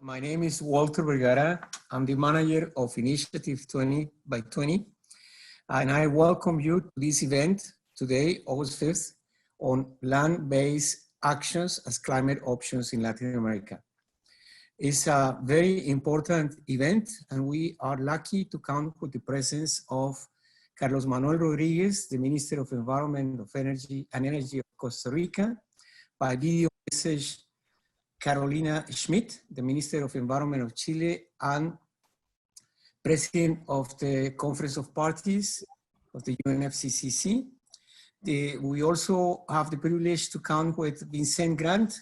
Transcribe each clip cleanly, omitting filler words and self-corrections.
My name is Walter Vergara. I'm the manager of Initiative 20 by 20, and I welcome you to this event today, August 5th, on land-based actions as climate options in Latin America. It's a very important event, and we are lucky to count with the presence of Carlos Manuel Rodriguez, the Minister of Environment, of Energy and Energy of Costa Rica, by video message Carolina Schmidt, the Minister of Environment of Chile and President of the Conference of Parties of the UNFCCC. We also have the privilege to count with Vincent Gratt,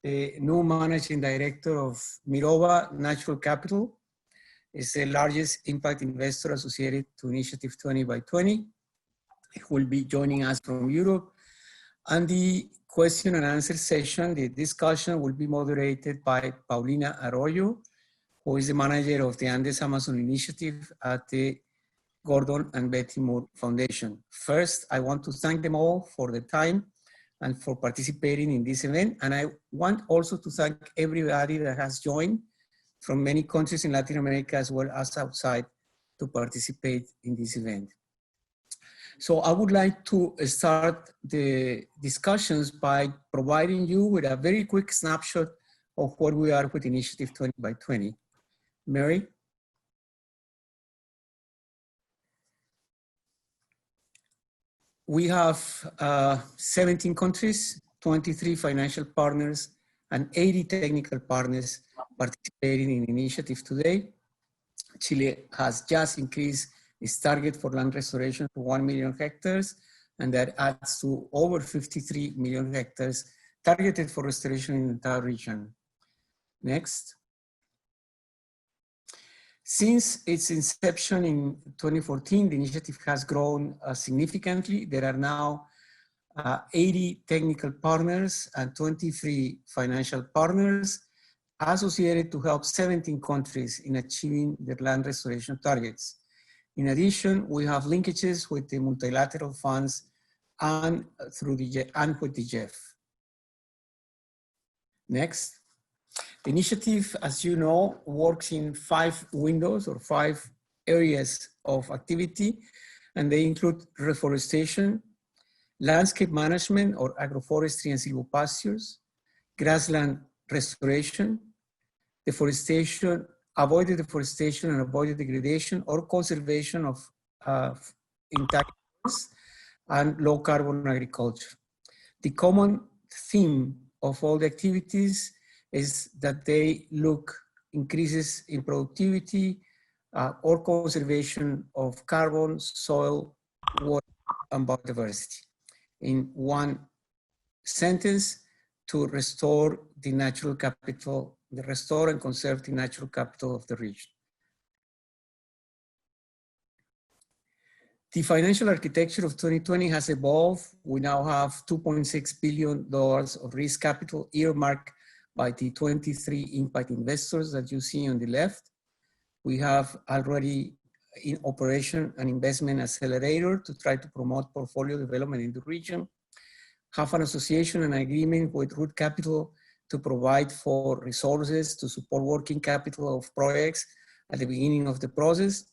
the new Managing Director of Mirova Natural Capital. It's the largest impact investor associated to Initiative 20 by 20. He will be joining us from Europe. And the question and answer session, the discussion will be moderated by Paulina Arroyo, who is the manager of the Andes Amazon Initiative at the Gordon and Betty Moore Foundation. First, I want to thank them all for the time and for participating in this event. And I want also to thank everybody that has joined from many countries in Latin America as well as outside to participate in this event. So I would like to start the discussions by providing you with a very quick snapshot of where we are with Initiative 20 by 20. Mary? We have 17 countries, 23 financial partners, and 80 technical partners participating in Initiative today. Chile has just increased its target for land restoration to 1 million hectares, and that adds to over 53 million hectares targeted for restoration in the entire region. Next. Since its inception in 2014, the initiative has grown significantly. There are now 80 technical partners and 23 financial partners associated to help 17 countries in achieving their land restoration targets. In addition, we have linkages with the multilateral funds and with the GEF. Next. The initiative, as you know, works in 5 windows or 5 areas of activity, and they include reforestation, landscape management or agroforestry and silvopastures, grassland restoration, deforestation, avoided deforestation and avoided degradation or conservation of intact forests, and low carbon agriculture. The common theme of all the activities is that they look increases in productivity or conservation of carbon, soil, water, and biodiversity. In one sentence, to restore the natural capital, restore and conserve the natural capital of the region. The financial architecture of 2020 has evolved. We now have $2.6 billion of risk capital earmarked by the 23 impact investors that you see on the left. We have already in operation an investment accelerator to try to promote portfolio development in the region. Have an association and agreement with Root Capital to provide for resources to support working capital of projects at the beginning of the process.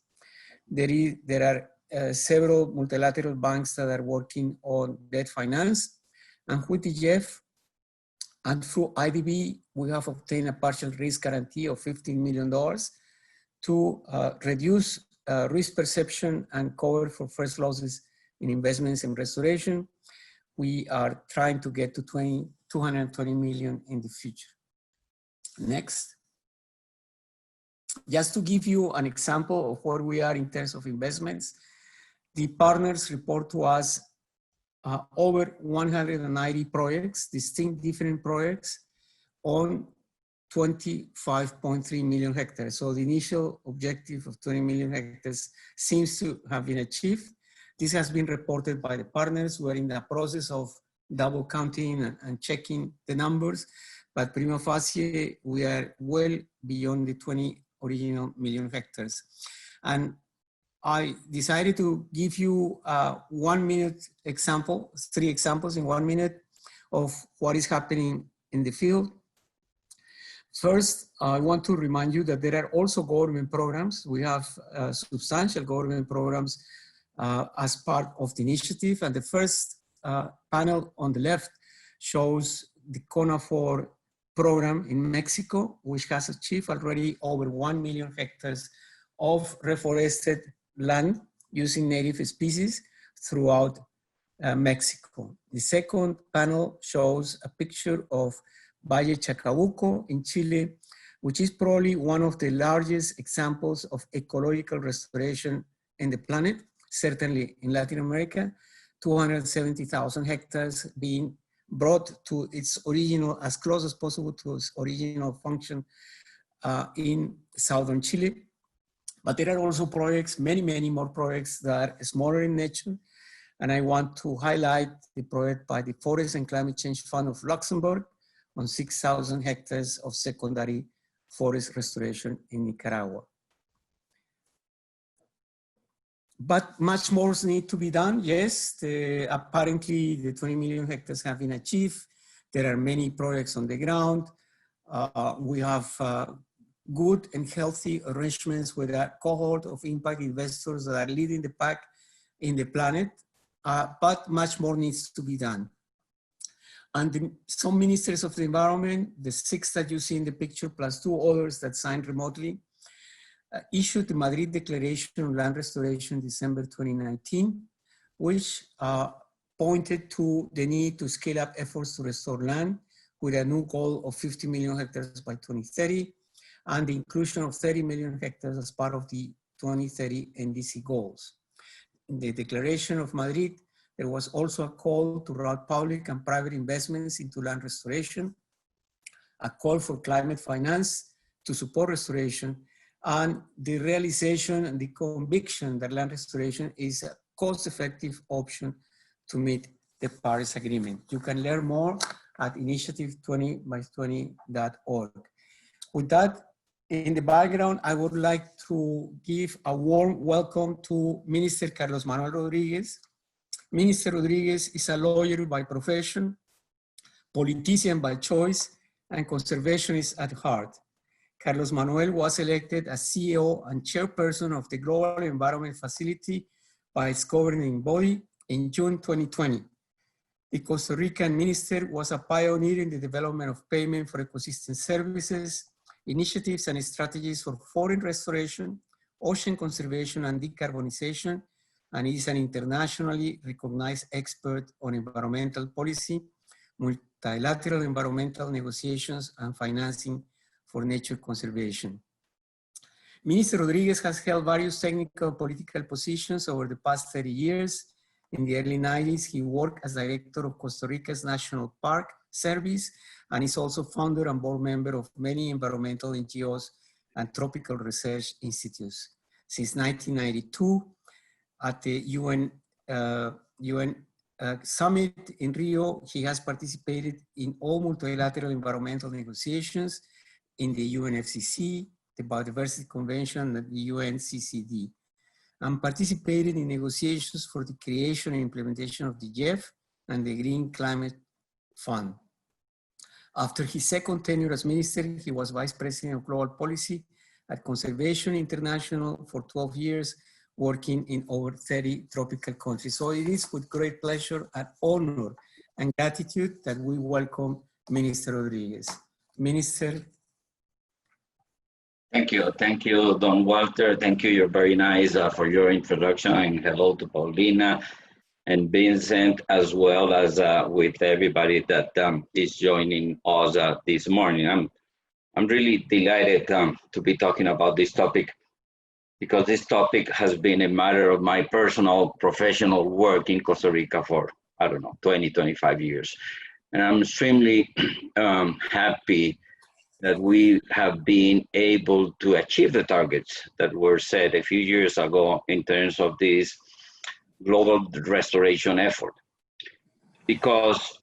There are several multilateral banks that are working on debt finance. And with the GEF and through IDB, we have obtained a partial risk guarantee of $15 million to reduce risk perception and cover for first losses in investments in restoration. We are trying to get to 220 million in the future. Next. Just to give you an example of where we are in terms of investments, the partners report to us over 190 projects, distinct different projects on 25.3 million hectares. So the initial objective of 20 million hectares seems to have been achieved. This has been reported by the partners. We're in the process of double counting and checking the numbers, but prima facie, we are well beyond the 20 original million hectares. And I decided to give you 1 minute example, 3 examples in 1 minute of what is happening in the field. First, I want to remind you that there are also government programs. We have substantial government programs as part of the initiative. And the first panel on the left shows the CONAFOR program in Mexico, which has achieved already over 1 million hectares of reforested land using native species throughout Mexico. The second panel shows a picture of Valle Chacabuco in Chile, which is probably one of the largest examples of ecological restoration in the planet, certainly in Latin America, 270,000 hectares being brought to its original, as close as possible to its original function in southern Chile. But there are also projects, many, many more projects that are smaller in nature. And I want to highlight the project by the Forest and Climate Change Fund of Luxembourg on 6,000 hectares of secondary forest restoration in Nicaragua. But much more needs to be done. Yes, apparently the 20 million hectares have been achieved. There are many projects on the ground. We have good and healthy arrangements with a cohort of impact investors that are leading the pack in the planet, but much more needs to be done. And some ministers of the environment, the 6 that you see in the picture, plus 2 others that signed remotely, issued the Madrid Declaration on Land Restoration December 2019, which pointed to the need to scale up efforts to restore land with a new goal of 50 million hectares by 2030, and the inclusion of 30 million hectares as part of the 2030 NDC goals. In the Declaration of Madrid, there was also a call to route public and private investments into land restoration, a call for climate finance to support restoration, and the realization and the conviction that land restoration is a cost-effective option to meet the Paris Agreement. You can learn more at initiative20by20.org. With that in the background, I would like to give a warm welcome to Minister Carlos Manuel Rodriguez. Minister Rodriguez is a lawyer by profession, politician by choice, and conservationist at heart. Carlos Manuel was elected as CEO and chairperson of the Global Environment Facility by its governing body in June 2020. The Costa Rican minister was a pioneer in the development of payment for ecosystem services, initiatives and strategies for forest restoration, ocean conservation and decarbonization, and is an internationally recognized expert on environmental policy, multilateral environmental negotiations, and financing for nature conservation. Minister Rodriguez has held various technical political positions over the past 30 years. In the early 90s, he worked as director of Costa Rica's National Park Service, and is also founder and board member of many environmental NGOs and tropical research institutes. Since 1992, at the UN Summit in Rio, he has participated in all multilateral environmental negotiations in the UNFCCC, the Biodiversity Convention, and the UNCCD, and participated in negotiations for the creation and implementation of the GEF and the Green Climate Fund. After his second tenure as minister, he was vice president of global policy at Conservation International for 12 years, working in over 30 tropical countries. So it is with great pleasure and honor and gratitude that we welcome Minister Rodriguez. Minister. Thank you, Don Walter. Thank you, you're very nice for your introduction, and hello to Paulina and Vincent, as well as with everybody that is joining us this morning. I'm really delighted to be talking about this topic, because this topic has been a matter of my personal professional work in Costa Rica for, 20, 25 years. And I'm extremely happy that we have been able to achieve the targets that were set a few years ago in terms of this global restoration effort, because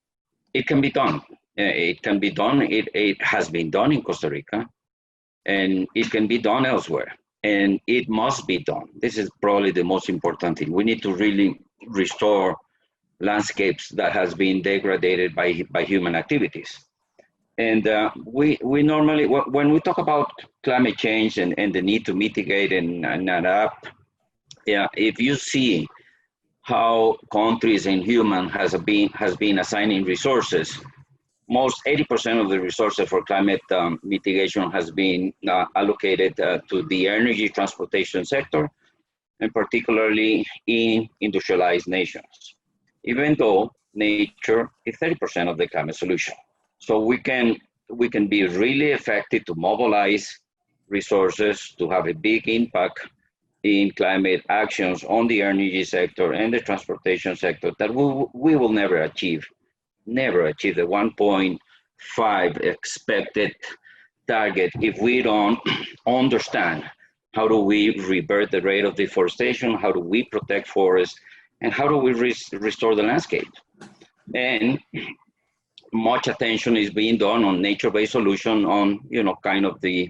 it can be done. It can be done. It has been done in Costa Rica, and it can be done elsewhere, and it must be done. This is probably the most important thing. We need to really restore landscapes that has been degraded by human activities. And we normally, when we talk about climate change and the need to mitigate and adapt, yeah, if you see how countries and humans has been assigning resources, most 80% of the resources for climate mitigation has been allocated to the energy transportation sector, and particularly in industrialized nations, even though nature is 30% of the climate solution. So we can be really effective to mobilize resources to have a big impact in climate actions on the energy sector and the transportation sector that we will never achieve the 1.5 expected target if we don't understand how do we revert the rate of deforestation, how do we protect forests, and how do we restore the landscape. And much attention is being done on nature-based solution on, kind of the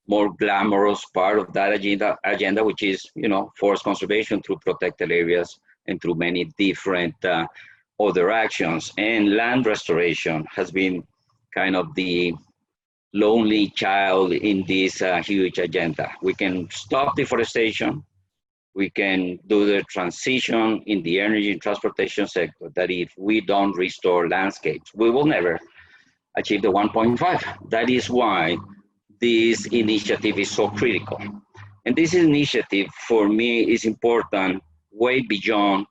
more glamorous part of that agenda, which is, forest conservation through protected areas and through many different other actions. And land restoration has been kind of the lonely child in this huge agenda. We can stop deforestation. We can do the transition in the energy and transportation sector, that if we don't restore landscapes, we will never achieve the 1.5. That is why this initiative is so critical. And this initiative for me is important way beyond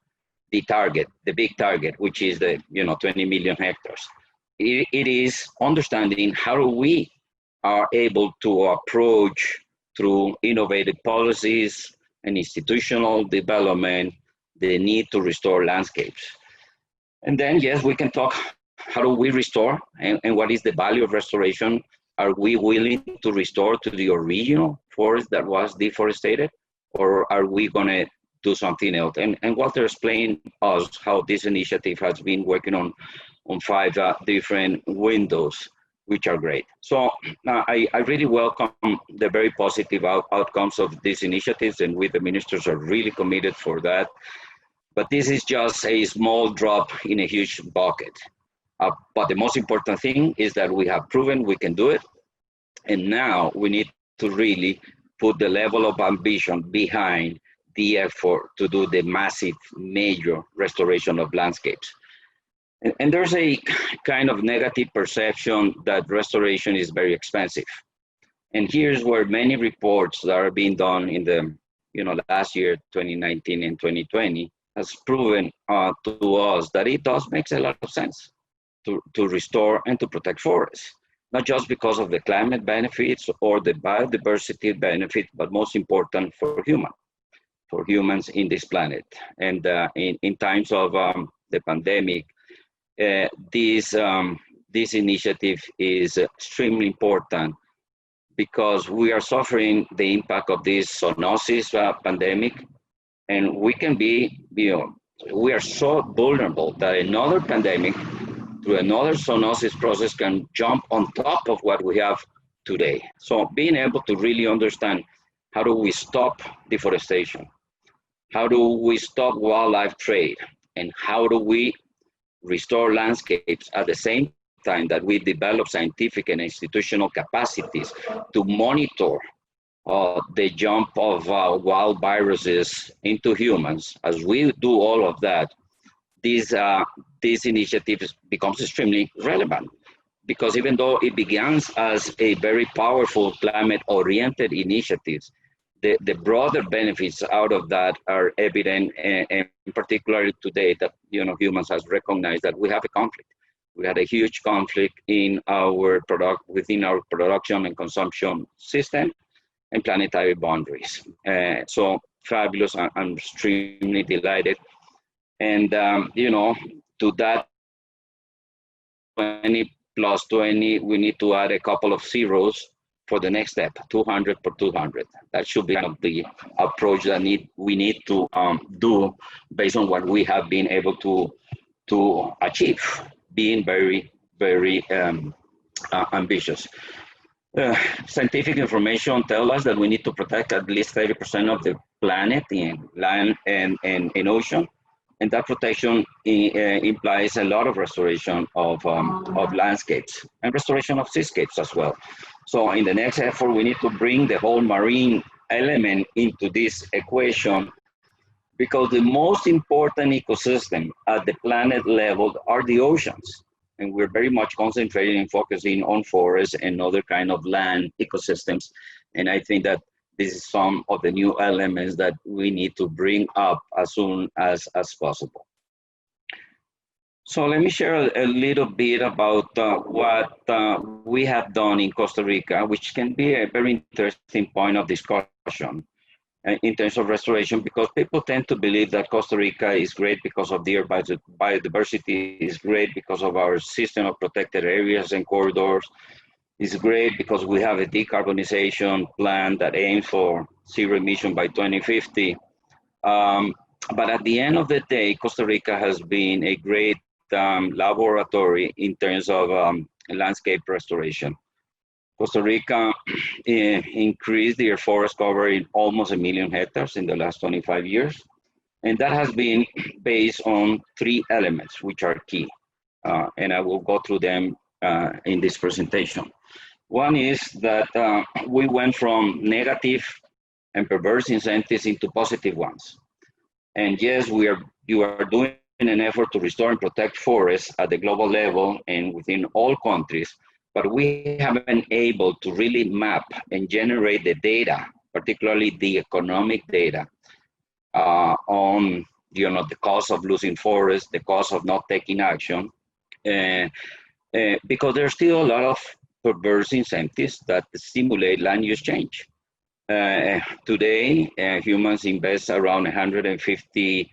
the target, the big target, which is the 20 million hectares. It is understanding how we are able to approach through innovative policies and institutional development the need to restore landscapes. And then, yes, we can talk how do we restore and what is the value of restoration. Are we willing to restore to the original forest that was deforested, or are we going to do something else? And Walter explained us how this initiative has been working on 5 different windows, which are great. So I really welcome the very positive outcomes of these initiatives, and we, the ministers, are really committed for that. But this is just a small drop in a huge bucket. But the most important thing is that we have proven we can do it. And now we need to really put the level of ambition behind the effort to do the massive, major restoration of landscapes. And there's a kind of negative perception that restoration is very expensive. And here's where many reports that are being done in the last year, 2019 and 2020, has proven to us that it does make a lot of sense to restore and to protect forests, not just because of the climate benefits or the biodiversity benefit, but most important for humans in this planet. And in times of the pandemic, this initiative is extremely important because we are suffering the impact of this zoonosis pandemic, and we can be, we are so vulnerable that another pandemic through another zoonosis process can jump on top of what we have today. So being able to really understand how do we stop deforestation, how do we stop wildlife trade, and how do we restore landscapes at the same time that we develop scientific and institutional capacities to monitor the jump of wild viruses into humans. As we do all of that, this initiative becomes extremely relevant, because even though it begins as a very powerful climate-oriented initiative, the broader benefits out of that are evident, and particularly today that humans has recognized that we have a conflict. We had a huge conflict in within our production and consumption system and planetary boundaries. So fabulous! I'm extremely delighted, and to that 20 plus 20, we need to add a couple of zeros for the next step, 200 per 200. That should be kind of the approach that we need to do based on what we have been able to achieve, being very, very ambitious. Scientific information tells us that we need to protect at least 30% of the planet in land and in ocean. And that protection implies a lot of restoration of landscapes and restoration of seascapes as well. So in the next effort, we need to bring the whole marine element into this equation, because the most important ecosystem at the planet level are the oceans. And we're very much concentrating and focusing on forests and other kind of land ecosystems. And I think that this is some of the new elements that we need to bring up as soon as possible. So let me share a little bit about what we have done in Costa Rica, which can be a very interesting point of discussion in terms of restoration, because people tend to believe that Costa Rica is great because of their biodiversity, is great because of our system of protected areas and corridors. It's great because we have a decarbonization plan that aims for zero emission by 2050. But at the end of the day, Costa Rica has been a great laboratory in terms of landscape restoration. Costa Rica increased their forest cover in almost 1 million hectares in the last 25 years. And that has been based on 3 elements, which are key. And I will go through them in this presentation. One is that we went from negative and perverse incentives into positive ones. And yes, you are doing an effort to restore and protect forests at the global level and within all countries, but we haven't been able to really map and generate the data, particularly the economic data, on the cost of losing forests, the cost of not taking action, because there's still a lot of perverse incentives that stimulate land use change. Today, humans invest around 150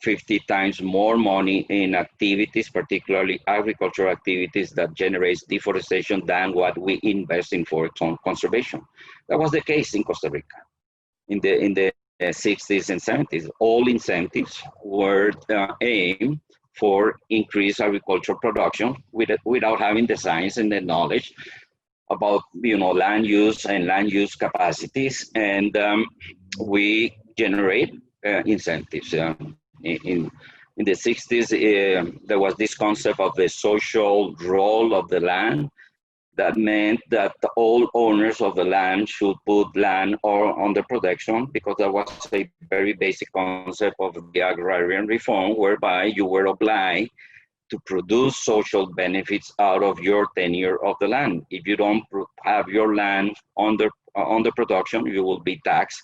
50 times more money in activities, particularly agricultural activities that generates deforestation, than what we invest in forest conservation. That was the case in Costa Rica in the 60s and 70s. All incentives were aimed for increased agricultural production without having the science and the knowledge about land use and land use capacities, and we generate incentives. In the 60s, there was this concept of the social role of the land. That meant that all owners of the land should put land under protection, because that was a very basic concept of the agrarian reform, whereby you were obliged to produce social benefits out of your tenure of the land. If you don't have your land under production, you will be taxed.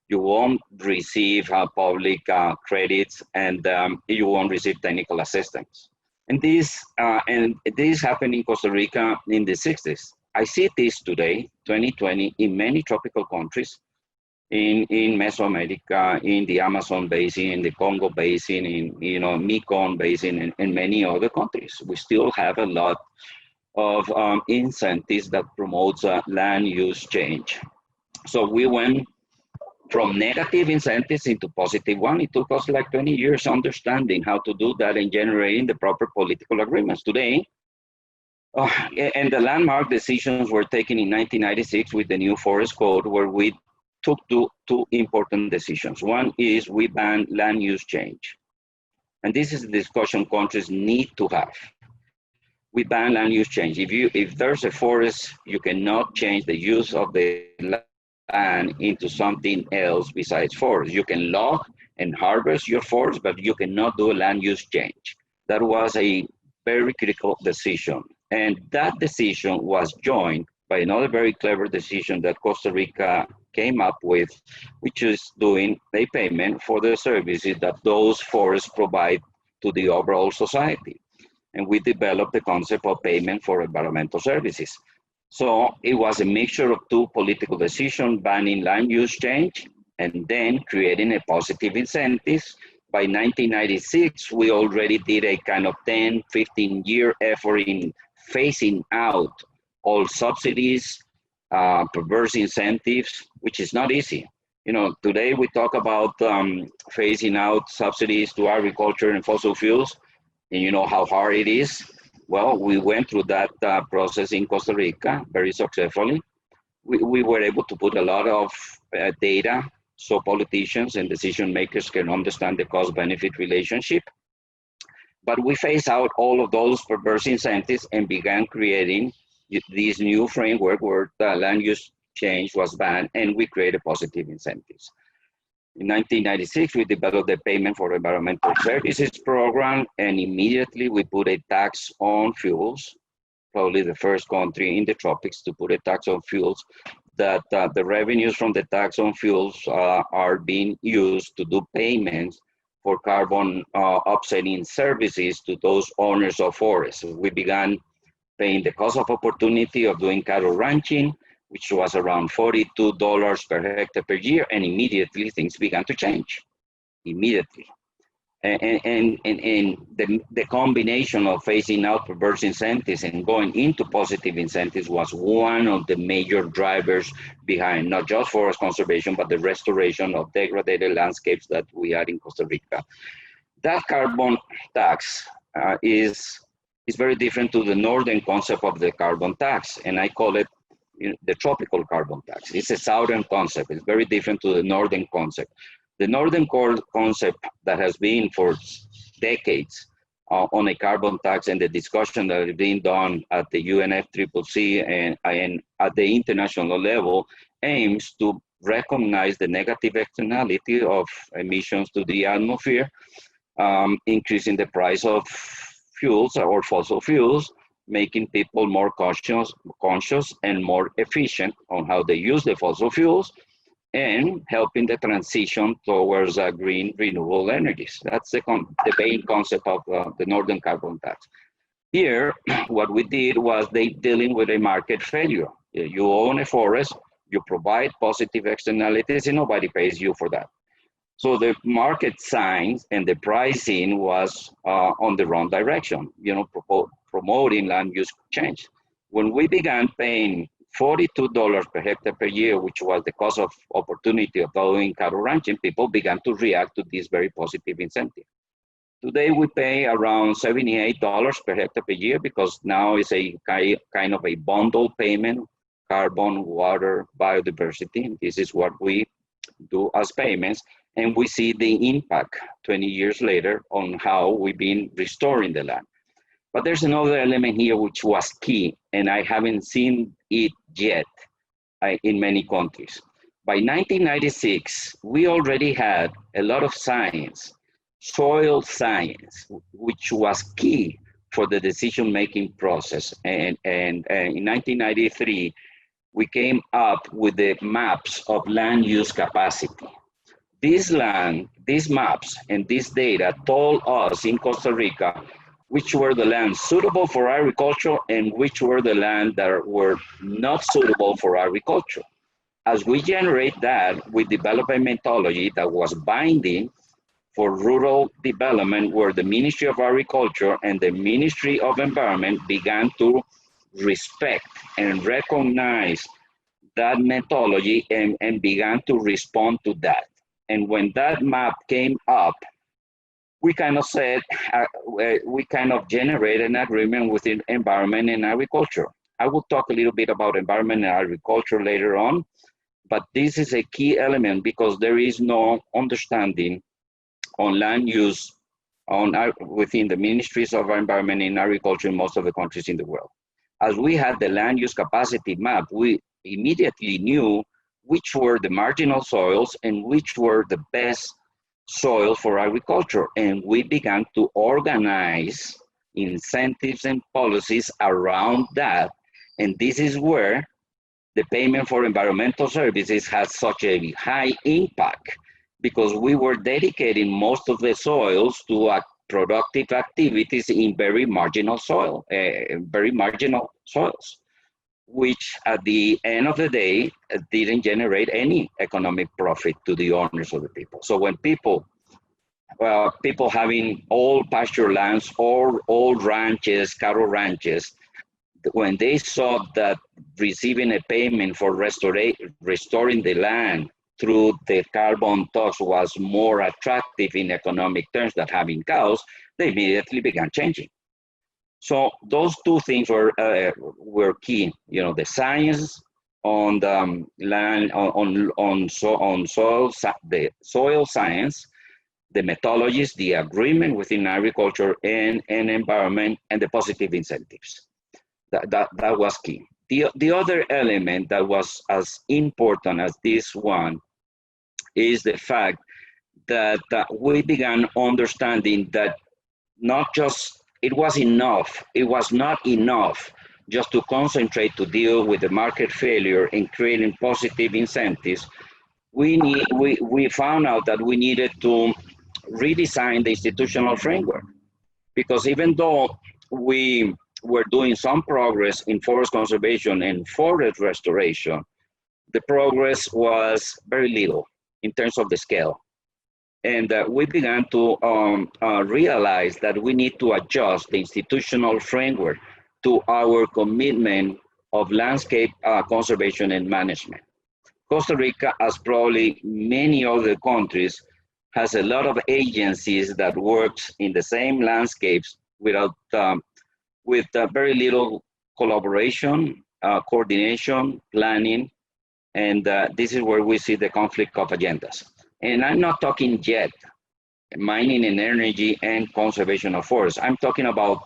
You won't receive public credits, and you won't receive technical assistance. And this happened in Costa Rica in the 60s. I see this today, 2020, in many tropical countries, in Mesoamerica, in the Amazon basin, in the Congo basin, in Mekong basin, and many other countries. We still have a lot of incentives that promotes land use change. So we went from negative incentives into positive one. It took us like 20 years understanding how to do that and generating the proper political agreements. Today, and the landmark decisions were taken in 1996 with the new forest code, where we took two important decisions. One is we banned land use change. And this is the discussion countries need to have. We ban land use change. If there's a forest, you cannot change the use of the land into something else besides forest. You can log and harvest your forest, but you cannot do a land use change. That was a very critical decision. And that decision was joined by another very clever decision that Costa Rica came up with, which is doing a payment for the services that those forests provide to the overall society. And we developed the concept of payment for environmental services. So it was a mixture of two political decisions, banning land use change and then creating a positive incentives. By 1996, we already did a kind of 10, 15-year effort in phasing out all subsidies, perverse incentives, which is not easy. Today we talk about phasing out subsidies to agriculture and fossil fuels, and you know how hard it is. Well, we went through that process in Costa Rica very successfully. We were able to put a lot of data so politicians and decision makers can understand the cost-benefit relationship. But we phased out all of those perverse incentives and began creating this new framework where the land use change was banned, and we created positive incentives. In 1996, we developed the Payment for Environmental Services program, and immediately we put a tax on fuels, probably the first country in the tropics to put a tax on fuels, that the revenues from the tax on fuels are being used to do payments for carbon offsetting services to those owners of forests. We began paying the cost of opportunity of doing cattle ranching, which was around $42 per hectare per year, and immediately things began to change, immediately. And the combination of phasing out perverse incentives and going into positive incentives was one of the major drivers behind not just forest conservation, but the restoration of degraded landscapes that we had in Costa Rica. That carbon tax is very different to the northern concept of the carbon tax, and I call it the tropical carbon tax. It's a southern concept. It's very different to the northern concept. The northern concept that has been for decades on a carbon tax, and the discussion that is being done at the UNFCCC and at the international level aims to recognize the negative externality of emissions to the atmosphere, increasing the price of fuels or fossil fuels, making people more conscious and more efficient on how they use the fossil fuels, and helping the transition towards green renewable energies. That's the main concept of the Northern Carbon Tax. Here, what we did was dealing with a market failure. You own a forest, you provide positive externalities, and nobody pays you for that. So the market signs and the pricing was on the wrong direction, promoting land use change. When we began paying $42 per hectare per year, which was the cost of opportunity of doing cattle ranching, people began to react to this very positive incentive. Today we pay around $78 per hectare per year, because now it's a kind of a bundle payment, carbon, water, biodiversity. This is what we do as payments, and we see the impact 20 years later on how we've been restoring the land. But there's another element here which was key, and I haven't seen it yet in many countries. By 1996, we already had a lot of science, soil science, which was key for the decision-making process. And in 1993, we came up with the maps of land use capacity. This these maps and this data told us in Costa Rica which were the lands suitable for agriculture and which were the land that were not suitable for agriculture. As we generate that, we develop a methodology that was binding for rural development, where the Ministry of Agriculture and the Ministry of Environment began to respect and recognize that methodology and began to respond to that. And when that map came up, we kind of said, we kind of generated an agreement within environment and agriculture. I will talk a little bit about environment and agriculture later on, but this is a key element because there is no understanding on land use within the ministries of environment and agriculture in most of the countries in the world. As we had the land use capacity map, we immediately knew which were the marginal soils and which were the best soil for agriculture, and we began to organize incentives and policies around that. And this is where the payment for environmental services has such a high impact, because we were dedicating most of the soils to productive activities in very marginal soils, which at the end of the day didn't generate any economic profit to the owners of the people. So when people having old pasture lands or old ranches, cattle ranches, when they saw that receiving a payment for restoring the land through the carbon tax was more attractive in economic terms than having cows, they immediately began changing. So those two things were key, the science on the land, the soil science, the methodologies, the agreement within agriculture and environment, and the positive incentives. That was key. The other element that was as important as this one is the fact that we began understanding that it was not enough just to concentrate to deal with the market failure and creating positive incentives. We found out that we needed to redesign the institutional framework, because even though we were doing some progress in forest conservation and forest restoration, the progress was very little in terms of the scale. And we began to realize that we need to adjust the institutional framework to our commitment of landscape conservation and management. Costa Rica, as probably many other countries, has a lot of agencies that works in the same landscapes without, with very little collaboration, coordination, planning, and this is where we see the conflict of agendas. And I'm not talking yet mining and energy and conservation of forests. I'm talking about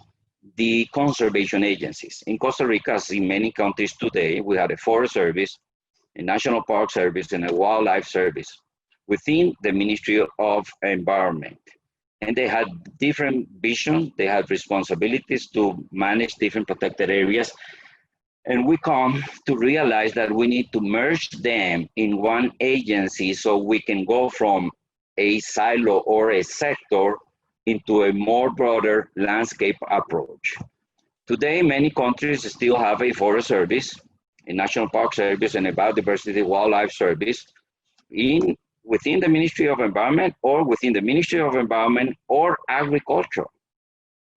the conservation agencies. In Costa Rica, as in many countries today, we have a Forest Service, a National Park Service, and a Wildlife Service within the Ministry of Environment. And they had different visions, they had responsibilities to manage different protected areas. And we come to realize that we need to merge them in one agency so we can go from a silo or a sector into a more broader landscape approach. Today, many countries still have a Forest Service, a National Park Service, and a Biodiversity Wildlife Service within the Ministry of Environment or within the Ministry of Environment or Agriculture.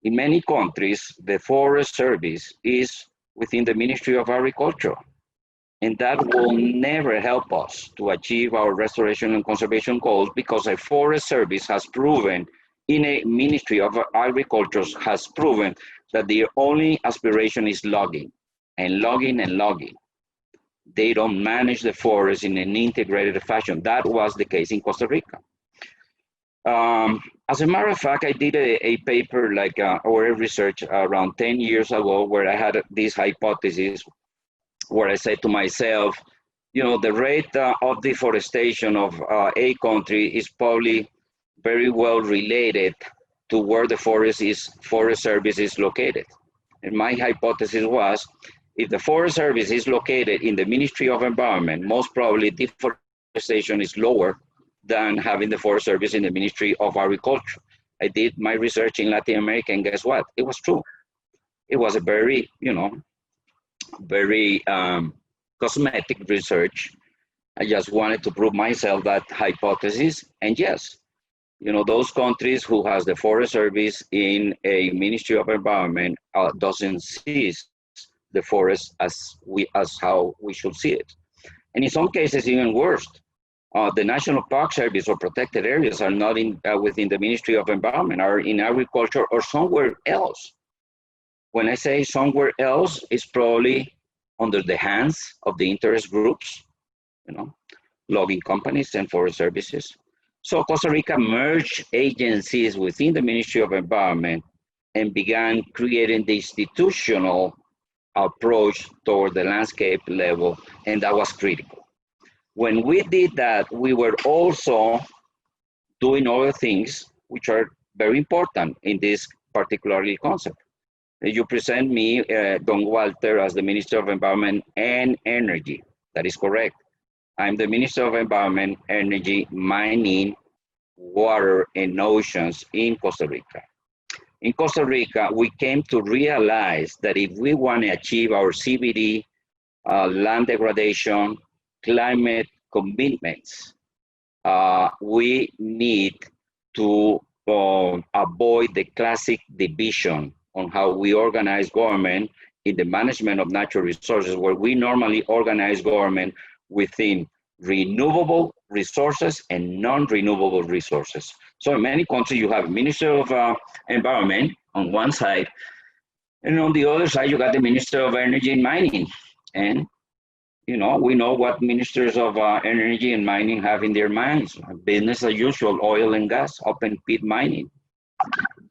In many countries, the Forest Service is within the Ministry of Agriculture. And that will never help us to achieve our restoration and conservation goals, because a Forest Service has proven, in a Ministry of Agriculture has proven that their only aspiration is logging and logging and logging. They don't manage the forest in an integrated fashion. That was the case in Costa Rica. As a matter of fact, I did a paper or a research around 10 years ago where I had this hypothesis where I said to myself, you know, the rate of deforestation of a country is probably very well related to where the Forest Service is located. And my hypothesis was, if the Forest Service is located in the Ministry of Environment, most probably deforestation is lower than having the Forest Service in the Ministry of Agriculture. I did my research in Latin America, and guess what? It was true. It was a very, very cosmetic research. I just wanted to prove myself that hypothesis. And yes, those countries who has the Forest Service in a Ministry of Environment doesn't see the forest as how we should see it. And in some cases, even worse. The National Park Service or protected areas are not within the Ministry of Environment, are in agriculture or somewhere else. When I say somewhere else, it's probably under the hands of the interest groups, logging companies and forest services. So Costa Rica merged agencies within the Ministry of Environment and began creating the institutional approach toward the landscape level, and that was critical. When we did that, we were also doing other things which are very important in this particular concept. You present me, Don Walter, as the Minister of Environment and Energy. That is correct. I'm the Minister of Environment, Energy, Mining, Water, and Oceans in Costa Rica. In Costa Rica, we came to realize that if we want to achieve our CBD, land degradation, climate commitments, we need to avoid the classic division on how we organize government in the management of natural resources, where we normally organize government within renewable resources and non-renewable resources. So in many countries, you have Minister of Environment on one side, and on the other side, you got the Minister of Energy and Mining. And you know, we know what ministers of energy and mining have in their minds. Business as usual, oil and gas, open pit mining.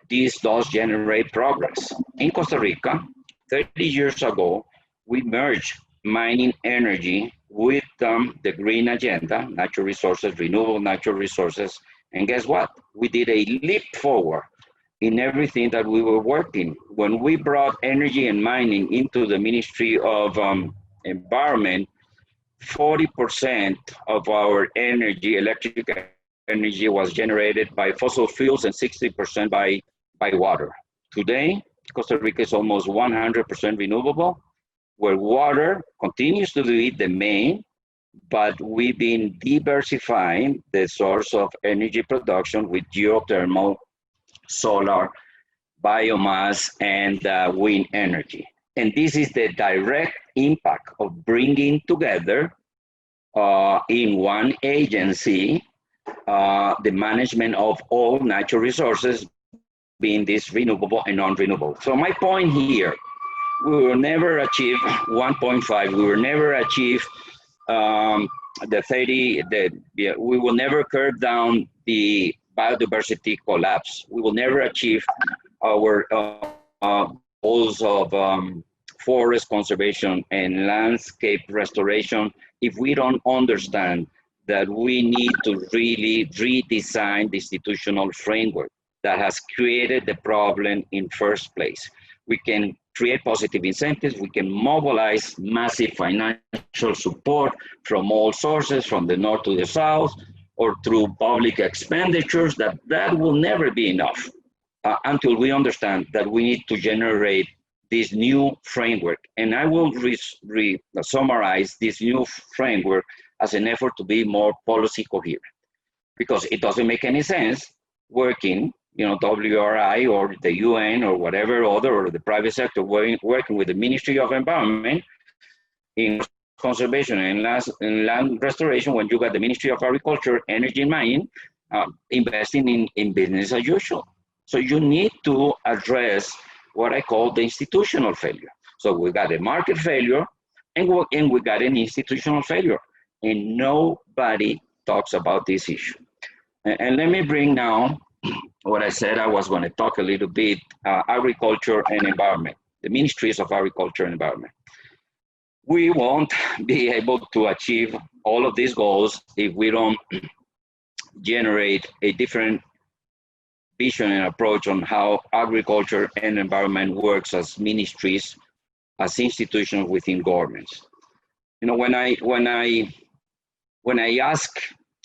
This does generate progress. In Costa Rica, 30 years ago, we merged mining energy with the green agenda, natural resources, renewable natural resources. And guess what? We did a leap forward in everything that we were working. When we brought energy and mining into the Ministry of Environment, 40% of our energy, electric energy, was generated by fossil fuels and 60% by water. Today, Costa Rica is almost 100% renewable, where water continues to be the main, but we've been diversifying the source of energy production with geothermal, solar, biomass, and wind energy. And this is the direct impact of bringing together in one agency the management of all natural resources, being this renewable and non-renewable. So my point here, we will never achieve 1.5, we will never achieve the 30, we will never curb down the biodiversity collapse. We will never achieve our goals of forest conservation and landscape restoration if we don't understand that we need to really redesign the institutional framework that has created the problem in first place. We can create positive incentives, we can mobilize massive financial support from all sources, from the north to the south, or through public expenditures, that will never be enough until we understand that we need to generate this new framework. And I will summarize this new framework as an effort to be more policy coherent, because it doesn't make any sense working, you know, WRI or the UN or whatever other, or the private sector working with the Ministry of Environment in conservation and land restoration when you got the Ministry of Agriculture, Energy and Mining investing in business as usual. So you need to address what I call the institutional failure. So we got a market failure and we got an institutional failure, and nobody talks about this issue. And let me bring now what I said I was going to talk a little bit, agriculture and environment, the ministries of agriculture and environment. We won't be able to achieve all of these goals if we don't generate a different vision and approach on how agriculture and environment works as ministries, as institutions within governments. You know, when I ask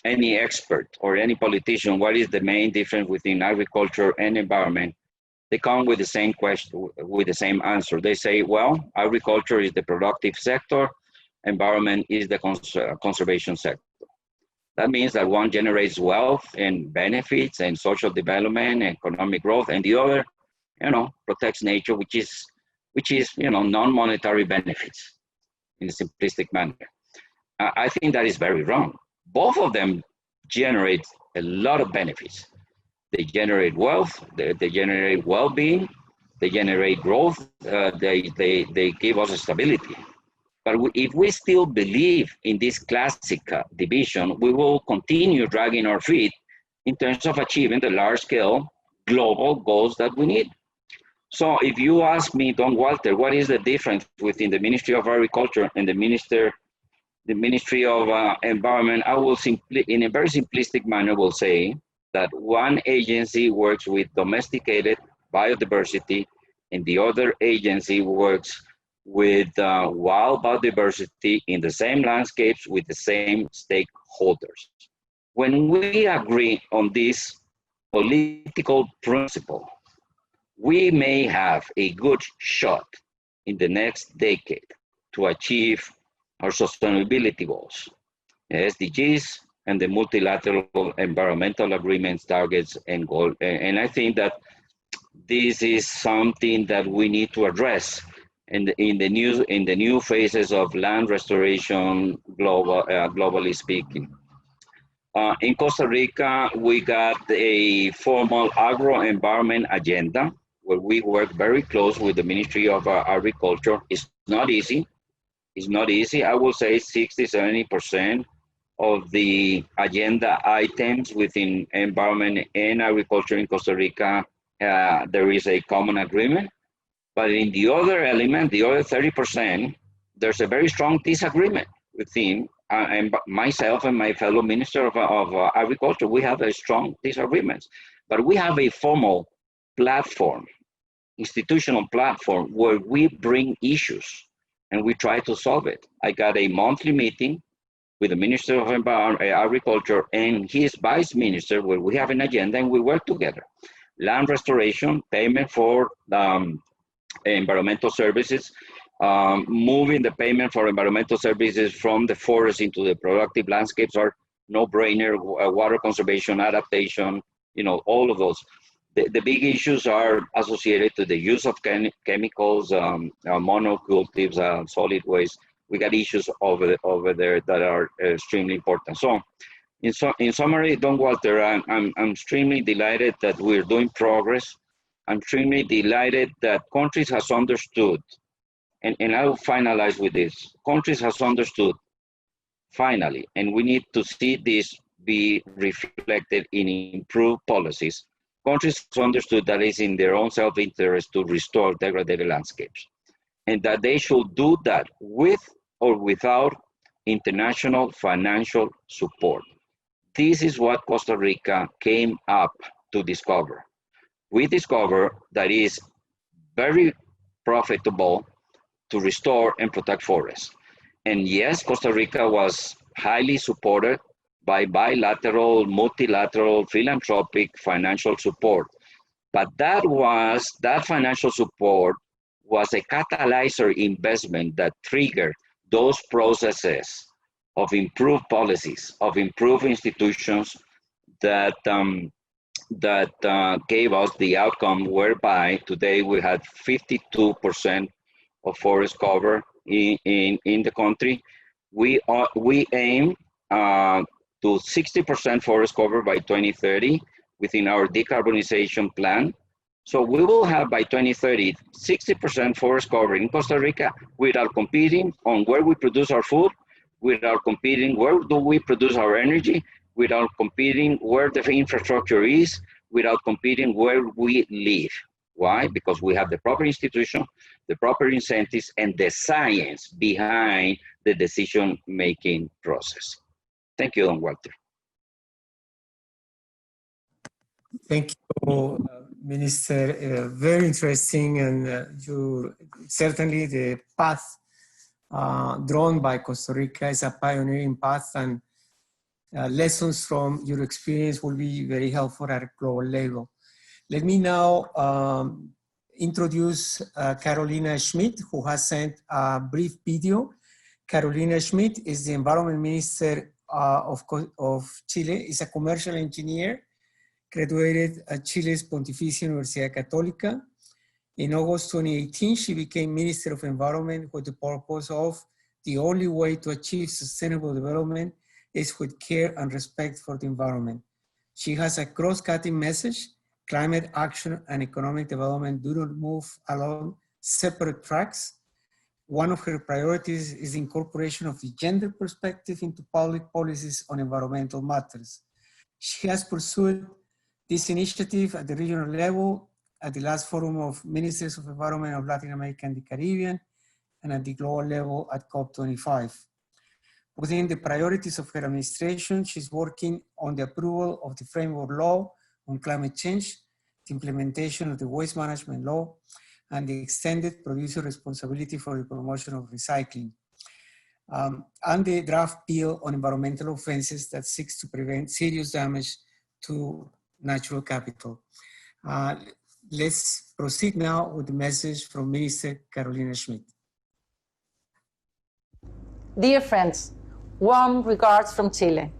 any expert or any politician what is the main difference within agriculture and environment, they come with the same question, with the same answer. They say, well, agriculture is the productive sector, environment is the conservation sector. That means that one generates wealth and benefits and social development and economic growth, and the other, you know, protects nature, which is, you know, non-monetary benefits in a simplistic manner. I think that is very wrong. Both of them generate a lot of benefits. They generate wealth, they generate well-being, they generate growth, they give us stability. But if we still believe in this classic division, we will continue dragging our feet in terms of achieving the large-scale global goals that we need. So if you ask me, Don Walter, what is the difference within the Ministry of Agriculture and the Ministry of Environment, I will simply, in a very simplistic manner, will say that one agency works with domesticated biodiversity and the other agency works with wild biodiversity in the same landscapes with the same stakeholders. When we agree on this political principle, we may have a good shot in the next decade to achieve our sustainability goals, the SDGs, and the multilateral environmental agreements, targets, and goals. And I think that this is something that we need to address in the new phases of land restoration, globally speaking. In Costa Rica, we got a formal agro-environment agenda where we work very close with the Ministry of Agriculture. It's not easy. It's not easy. I will say 60, 70% of the agenda items within environment and agriculture in Costa Rica, there is a common agreement. But in the other element, the other 30%, there's a very strong disagreement within and myself and my fellow Minister of Agriculture. We have a strong disagreements, but we have a formal platform, institutional platform, where we bring issues and we try to solve it. I got a monthly meeting with the Minister of Agriculture and his Vice Minister, where we have an agenda and we work together. Land restoration, payment for environmental services, moving the payment for environmental services from the forest into the productive landscapes are no-brainer. Water conservation, adaptation, you know, all of those. The big issues are associated to the use of chemicals, monocultives, solid waste. We got issues over there that are extremely important. So, in summary, Don Walter, I'm extremely delighted that we're doing progress. I'm extremely delighted that countries has understood, and I will finalize with this. Countries has understood, finally, and we need to see this be reflected in improved policies. Countries has understood that it's in their own self-interest to restore degraded landscapes, and that they should do that with or without international financial support. This is what Costa Rica came up to discover. We discovered that it is very profitable to restore and protect forests. And yes, Costa Rica was highly supported by bilateral, multilateral, philanthropic financial support. But that financial support was a catalyzer investment that triggered those processes of improved policies, of improved institutions that gave us the outcome whereby today we had 52% of forest cover in the country. We aim to 60% forest cover by 2030 within our decarbonization plan. So we will have by 2030, 60% forest cover in Costa Rica without competing on where we produce our food, without competing where do we produce our energy, without competing where the infrastructure is, without competing where we live. Why? Because we have the proper institution, the proper incentives, and the science behind the decision-making process. Thank you, Don Walter. Thank you, Minister. Very interesting, and certainly the path drawn by Costa Rica is a pioneering path, and lessons from your experience will be very helpful at a global level. Let me now introduce Carolina Schmidt, who has sent a brief video. Carolina Schmidt is the Environment Minister of Chile, is a commercial engineer, graduated at Chile's Pontificia Universidad Católica. In August 2018, she became Minister of Environment with the purpose of the only way to achieve sustainable development is with care and respect for the environment. She has a cross-cutting message: climate action and economic development do not move along separate tracks. One of her priorities is the incorporation of the gender perspective into public policies on environmental matters. She has pursued this initiative at the regional level, at the last Forum of Ministers of Environment of Latin America and the Caribbean, and at the global level at COP25. Within the priorities of her administration, she's working on the approval of the framework law on climate change, the implementation of the waste management law, and the extended producer responsibility for the promotion of recycling, and the draft bill on environmental offenses that seeks to prevent serious damage to natural capital. Let's proceed now with the message from Minister Carolina Schmidt. Dear friends, warm regards from Chile.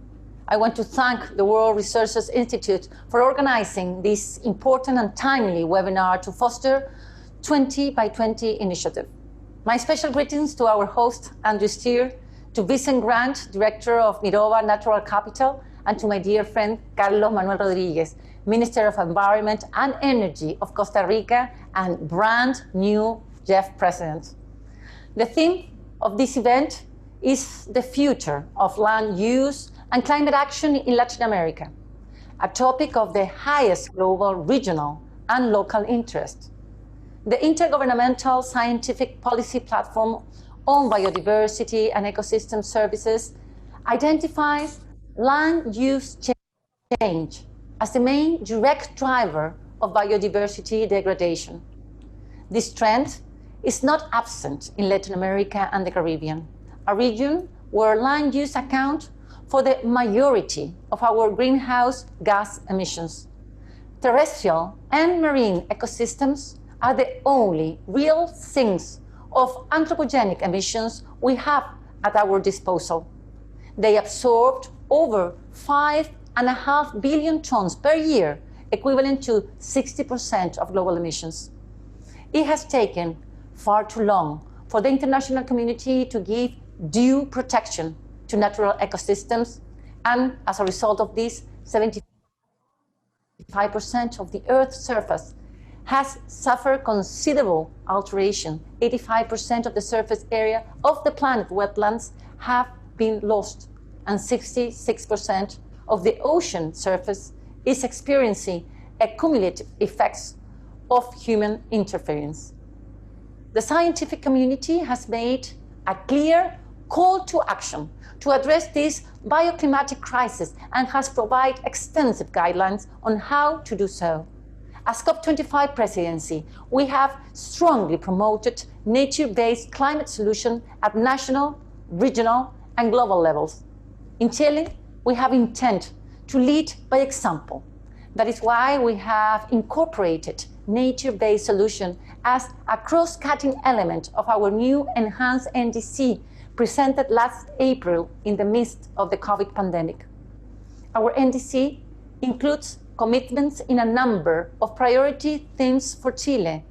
I want to thank the World Resources Institute for organizing this important and timely webinar to foster 20 by 20 initiative. My special greetings to our host, Andrew Steer, to Vincent Gratt, Director of Mirova Natural Capital, and to my dear friend, Carlos Manuel Rodriguez, Minister of Environment and Energy of Costa Rica and brand new Jeff President. The theme of this event is the future of land use and climate action in Latin America, a topic of the highest global, regional, and local interest. The Intergovernmental Scientific Policy Platform on Biodiversity and Ecosystem Services identifies land use change as the main direct driver of biodiversity degradation. This trend is not absent in Latin America and the Caribbean, a region where land use accounts for the majority of our greenhouse gas emissions. Terrestrial and marine ecosystems are the only real sinks of anthropogenic emissions we have at our disposal. They absorbed over 5.5 billion tons per year, equivalent to 60% of global emissions. It has taken far too long for the international community to give due protection to natural ecosystems, and as a result of this, 75% of the Earth's surface has suffered considerable alteration. 85% of the surface area of the planet wetlands have been lost, and 66% of the ocean surface is experiencing accumulative effects of human interference. The scientific community has made a clear call to action to address this bioclimatic crisis and has provided extensive guidelines on how to do so. As COP25 presidency, we have strongly promoted nature-based climate solutions at national, regional, and global levels. In Chile, we have intent to lead by example. That is why we have incorporated nature-based solution as a cross-cutting element of our new enhanced NDC presented last April in the midst of the COVID pandemic. Our NDC includes commitments in a number of priority themes for Chile: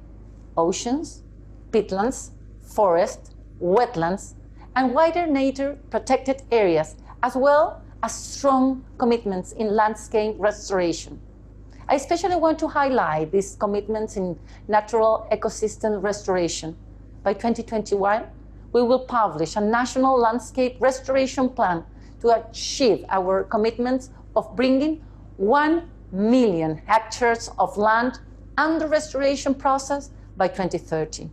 oceans, peatlands, forests, wetlands, and wider nature protected areas, as well as strong commitments in landscape restoration. I especially want to highlight these commitments in natural ecosystem restoration. By 2021, we will publish a national landscape restoration plan to achieve our commitments of bringing 1 million hectares of land under restoration process by 2030.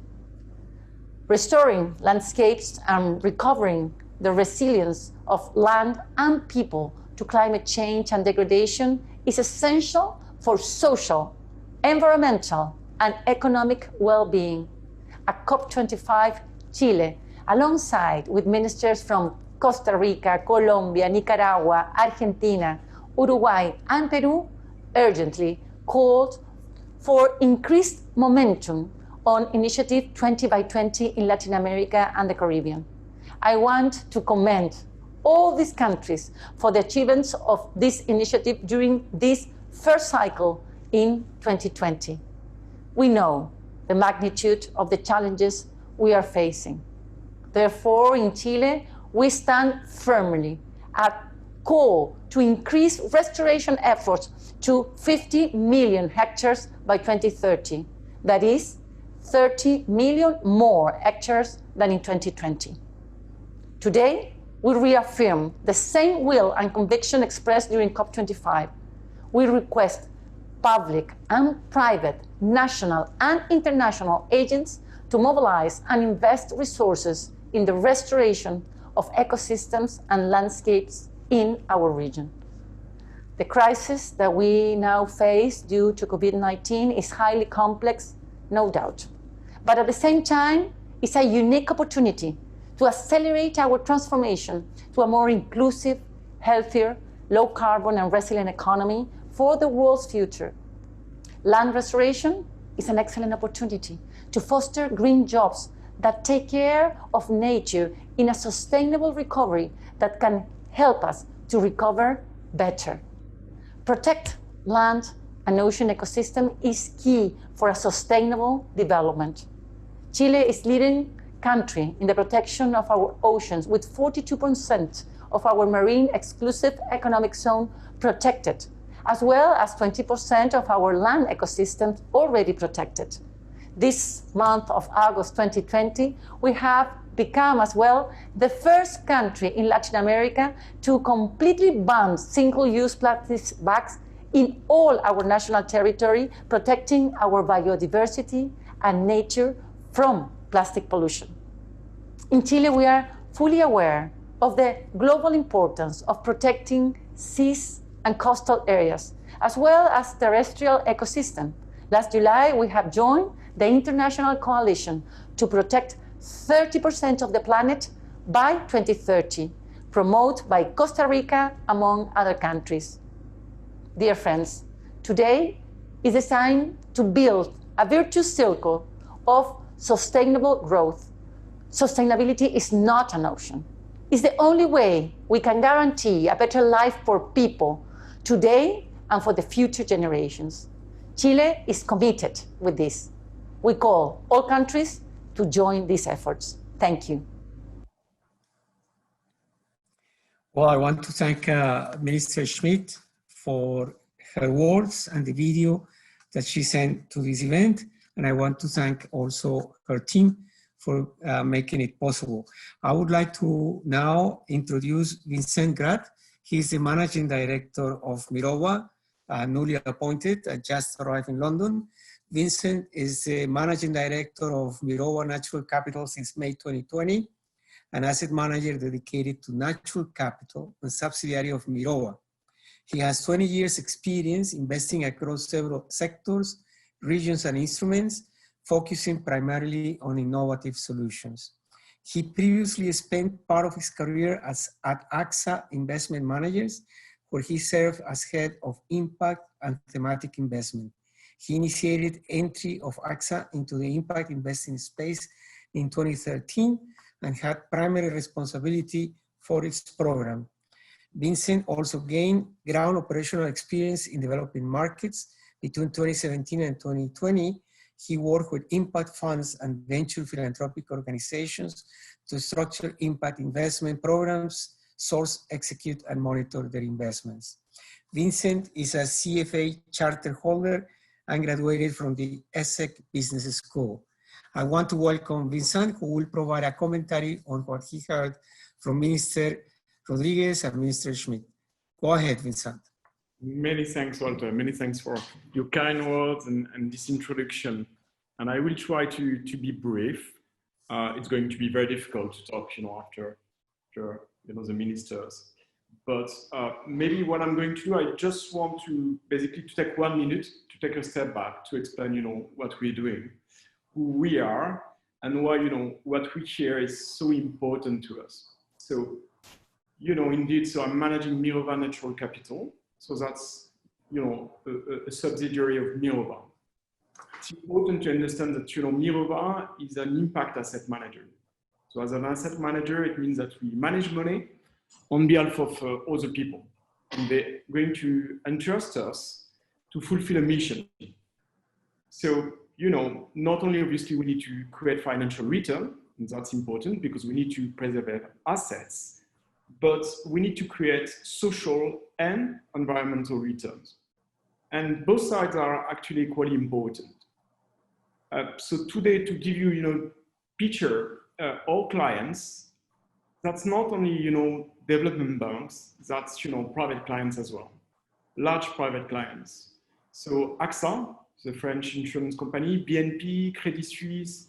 Restoring landscapes and recovering the resilience of land and people to climate change and degradation is essential for social, environmental, and economic well-being. At COP25, Chile, alongside with ministers from Costa Rica, Colombia, Nicaragua, Argentina, Uruguay, and Peru, urgently called for increased momentum on Initiative 20 by 20 in Latin America and the Caribbean. I want to commend all these countries for the achievements of this initiative during this first cycle in 2020. We know the magnitude of the challenges we are facing. Therefore, in Chile, we stand firmly at call to increase restoration efforts to 50 million hectares by 2030. That is 30 million more hectares than in 2020. Today, we reaffirm the same will and conviction expressed during COP25. We request public and private, national and international agents to mobilize and invest resources in the restoration of ecosystems and landscapes in our region. The crisis that we now face due to COVID-19 is highly complex, no doubt. But at the same time, it's a unique opportunity to accelerate our transformation to a more inclusive, healthier, low carbon and resilient economy for the world's future. Land restoration is an excellent opportunity to foster green jobs that take care of nature in a sustainable recovery that can help us to recover better. Protect land and ocean ecosystem is key for a sustainable development. Chile is leading country in the protection of our oceans, with 42% of our marine exclusive economic zone protected, as well as 20% of our land ecosystems already protected. This month of August 2020, we have become as well the first country in Latin America to completely ban single-use plastic bags in all our national territory, protecting our biodiversity and nature from plastic pollution. In Chile, we are fully aware of the global importance of protecting seas and coastal areas, as well as terrestrial ecosystem. Last July, we have joined the International Coalition to protect 30% of the planet by 2030, promoted by Costa Rica, among other countries. Dear friends, today is the time to build a virtuous circle of sustainable growth. Sustainability is not an option. It's the only way we can guarantee a better life for people today and for the future generations. Chile is committed with this. We call all countries to join these efforts. Thank you. Well, I want to thank Minister Schmidt for her words and the video that she sent to this event. And I want to thank also her team for making it possible. I would like to now introduce Vincent Gratt. He's the Managing Director of Mirowa, newly appointed, just arrived in London. Vincent is the Managing Director of Mirowa Natural Capital since May 2020, an asset manager dedicated to natural capital and subsidiary of Mirowa. He has 20 years experience investing across several sectors, regions and instruments, focusing primarily on innovative solutions. He previously spent part of his career at AXA Investment Managers, where he served as head of impact and thematic investment. He initiated entry of AXA into the impact investing space in 2013 and had primary responsibility for its program. Vincent also gained ground operational experience in developing markets. Between 2017 and 2020, he worked with impact funds and venture philanthropic organizations to structure impact investment programs, source, execute, and monitor their investments. Vincent is a CFA charter holder and graduated from the ESSEC Business School. I want to welcome Vincent, who will provide a commentary on what he heard from Minister Rodriguez and Minister Schmidt. Go ahead, Vincent. Many thanks, Walter. Many thanks for your kind words and this introduction. And I will try to be brief. It's going to be very difficult to talk, after the ministers. But maybe what I'm going to do, I just want to basically to take 1 minute to take a step back to explain, what we're doing, who we are, and why, what we share is so important to us. So, indeed, so I'm managing Mirowa Natural Capital. So that's, a subsidiary of Mirowa. It's important to understand that, Mirowa is an impact asset manager. So as an asset manager, it means that we manage money on behalf of other people. And they're going to entrust us to fulfill a mission. So, not only obviously we need to create financial return, and that's important because we need to preserve assets, but we need to create social and environmental returns. And both sides are actually equally important. So today, to give you, picture our clients, that's not only, development banks, that's, private clients as well, large private clients. So AXA, the French insurance company, BNP, Credit Suisse,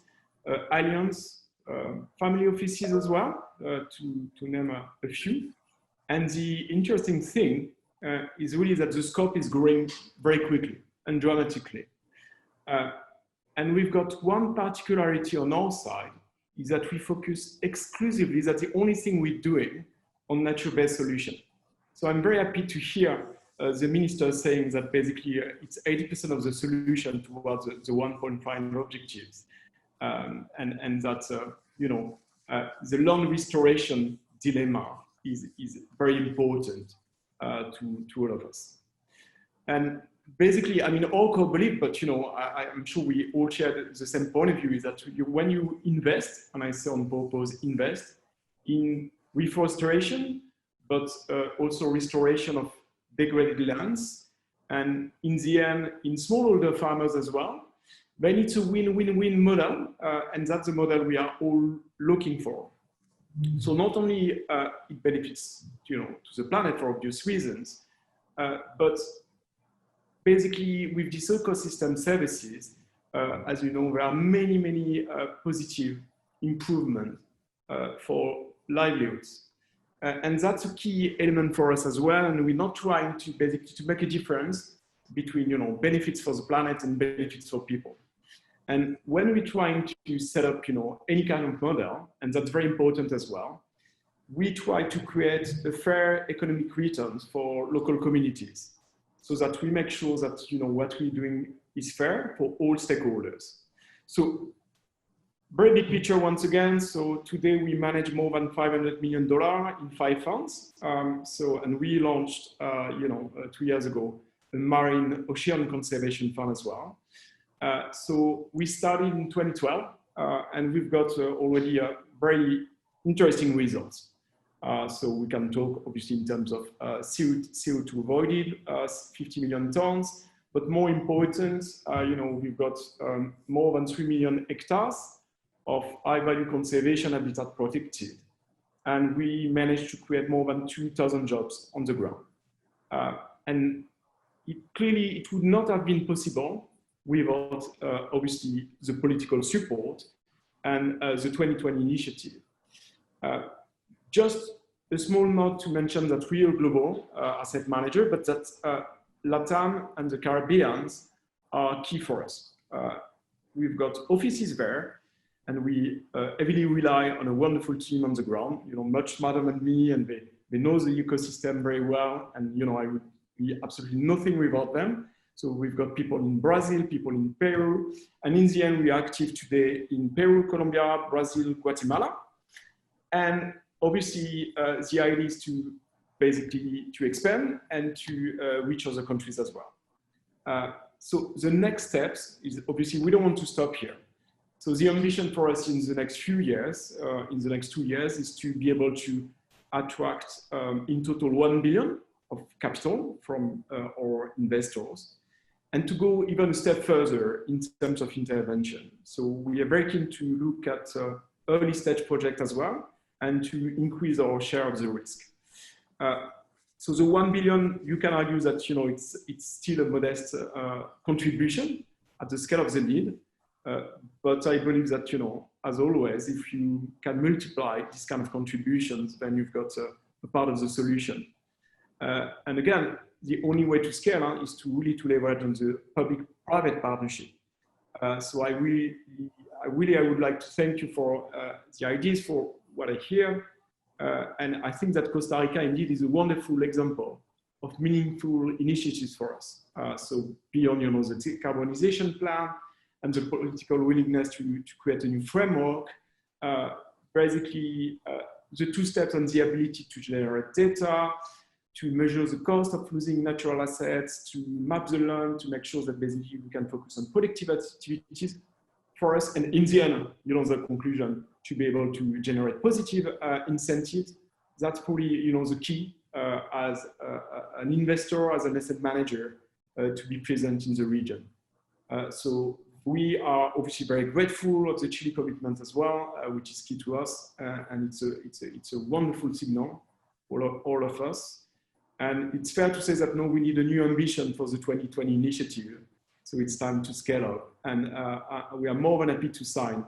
Allianz, family offices as well, to name a few. And the interesting thing is really that the scope is growing very quickly and dramatically. And we've got one particularity on our side, is that we focus exclusively, that's the only thing we're doing, on nature-based solution. So I'm very happy to hear the minister saying that basically it's 80% of the solution towards the 1.5 objectives. And that, the land restoration dilemma is very important to all of us. And basically, I mean, all core belief, but I'm sure we all share the same point of view, is that when you invest, and I say on purpose, invest in reforestation, but also restoration of degraded lands, and in the end, in smallholder farmers as well, then it's a win-win-win model, and that's the model we are all looking for. So not only it benefits, to the planet for obvious reasons, but basically with these ecosystem services, as you know, there are many positive improvements for livelihoods. And that's a key element for us as well. And we're not trying to basically to make a difference between, benefits for the planet and benefits for people. And when we're trying to set up, any kind of model, and that's very important as well, we try to create a fair economic returns for local communities so that we make sure that, what we're doing is fair for all stakeholders. So very big picture once again. So today we manage more than $500 million in 5 funds. And we launched, 2 years ago, a marine ocean conservation fund as well. So we started in 2012, and we've got already very interesting results. So we can talk obviously in terms of CO2 avoided, 50 million tons, but more important, we've got more than 3 million hectares of high value conservation habitat protected. And we managed to create more than 2,000 jobs on the ground. And clearly it would not have been possible without obviously the political support and the 2020 initiative. Just a small note to mention that we are a global asset manager, but that LATAM and the Caribbean are key for us. We've got offices there, and we heavily rely on a wonderful team on the ground, much smarter than me, and they know the ecosystem very well, and I would be absolutely nothing without them. So we've got people in Brazil, people in Peru, and in the end, we are active today in Peru, Colombia, Brazil, Guatemala. And obviously, the idea is to basically to expand and to reach other countries as well. So the next steps is obviously we don't want to stop here. So the ambition for us in the next few years, in the next 2 years, is to be able to attract in total 1 billion of capital from our investors, and to go even a step further in terms of intervention. So we are very keen to look at early stage projects as well, and to increase our share of the risk. So the 1 billion, you can argue that it's still a modest contribution at the scale of the need, but I believe that as always, if you can multiply this kind of contributions, then you've got a part of the solution. And again, the only way to scale is to really leverage on the public-private partnership. So I would like to thank you for the ideas, for what I hear. And I think that Costa Rica indeed is a wonderful example of meaningful initiatives for us. So beyond the decarbonization plan and the political willingness to create a new framework, basically the 2 steps on the ability to generate data, to measure the cost of losing natural assets, to map the land, to make sure that basically we can focus on productive activities for us, and in the end, the conclusion, to be able to generate positive incentives. That's probably, the key as an investor, as an asset manager, to be present in the region. So we are obviously very grateful of the Chile commitment as well, which is key to us, and it's a wonderful signal for all of us. And it's fair to say that now we need a new ambition for the 2020 initiative. So it's time to scale up. And we are more than happy to sign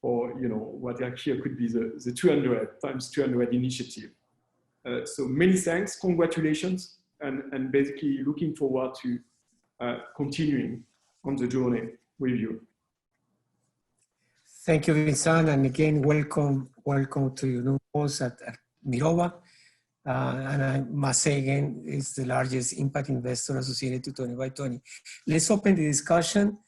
for, what actually could be the 200 times 200 initiative. So many thanks, congratulations, and basically looking forward to continuing on the journey with you. Thank you, Vincent. And again, welcome to your new post at Mirova. And I must say again, it's the largest impact investor associated to 20 by 20. Let's open the discussion